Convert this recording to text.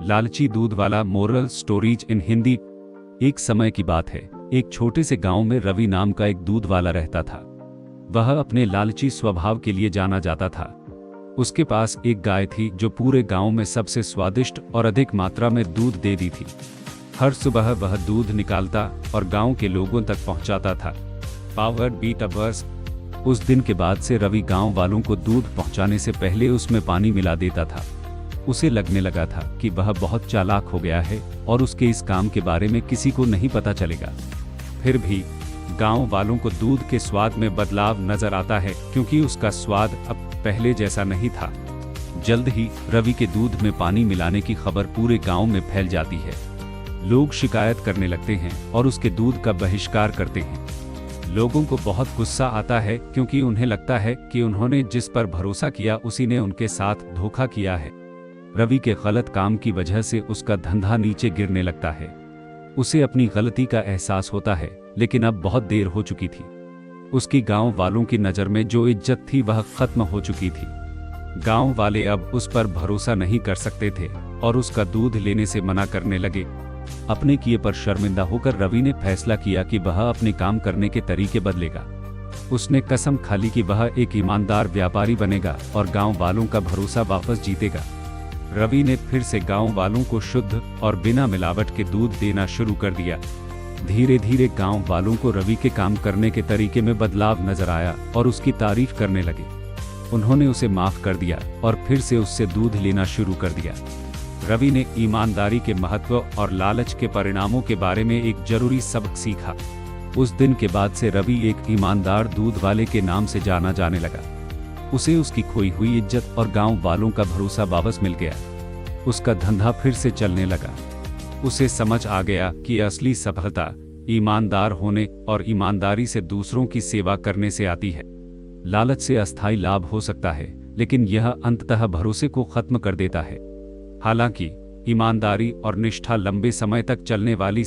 लालची दूध वाला। Moral stories in Hindi. एक समय की बात है, एक छोटे से गांव में रवि नाम का एक दूध वाला रहता था। वह अपने लालची स्वभाव के लिए जाना जाता था। उसके पास एक गाय थी जो पूरे गांव में सबसे स्वादिष्ट और अधिक मात्रा में दूध देती थी। हर सुबह वह दूध निकालता और गांव के लोगों तक पहुंचाता था। पावर्ड बीट अवर्स। उस दिन के बाद से रवि गांव वालों को दूध पहुंचाने से पहले उसमें पानी मिला देता था। उसे लगने लगा था कि वह बहुत चालाक हो गया है और उसके इस काम के बारे में किसी को नहीं पता चलेगा। फिर भी गांव वालों को दूध के स्वाद में बदलाव नजर आता है, क्योंकि उसका स्वाद अब पहले जैसा नहीं था। जल्द ही रवि के दूध में पानी मिलाने की खबर पूरे गांव में फैल जाती है। लोग शिकायत करने लगते हैं और उसके दूध का बहिष्कार करते हैं। लोगों को बहुत गुस्सा आता है, क्योंकि उन्हें लगता है कि उन्होंने जिस पर भरोसा किया उसी ने उनके साथ धोखा किया है। रवि के गलत काम की वजह से उसका धंधा नीचे गिरने लगता है। उसे अपनी गलती का एहसास होता है, लेकिन अब बहुत देर हो चुकी थी। उसकी गांव वालों की नज़र में जो इज्जत थी वह खत्म हो चुकी थी। गांव वाले अब उस पर भरोसा नहीं कर सकते थे और उसका दूध लेने से मना करने लगे। अपने किए पर शर्मिंदा होकर रवि ने फैसला किया कि वह अपने काम करने के तरीके बदलेगा। उसने कसम खा ली कि वह एक ईमानदार व्यापारी बनेगा और गांव वालों का भरोसा वापस जीतेगा। रवि ने फिर से गांव वालों को शुद्ध और बिना मिलावट के दूध देना शुरू कर दिया। धीरे धीरे गांव वालों को रवि के काम करने के तरीके में बदलाव नजर आया और उसकी तारीफ करने लगे। उन्होंने उसे माफ कर दिया और फिर से उससे दूध लेना शुरू कर दिया। रवि ने ईमानदारी के महत्व और लालच के परिणामों के बारे में एक जरूरी सबक सीखा। उस दिन के बाद से रवि एक ईमानदार दूध वाले के नाम से जाना जाने लगा। उसे उसकी खोई हुई इज्जत और गांव वालों का भरोसा वापस मिल गया। उसका धंधा फिर से चलने लगा। उसे समझ आ गया कि असली सफलता ईमानदार होने और ईमानदारी से दूसरों की सेवा करने से आती है। लालच से अस्थायी लाभ हो सकता है, लेकिन यह अंततः भरोसे को खत्म कर देता है। हालांकि ईमानदारी और निष्ठा लंबे समय तक चलने वाली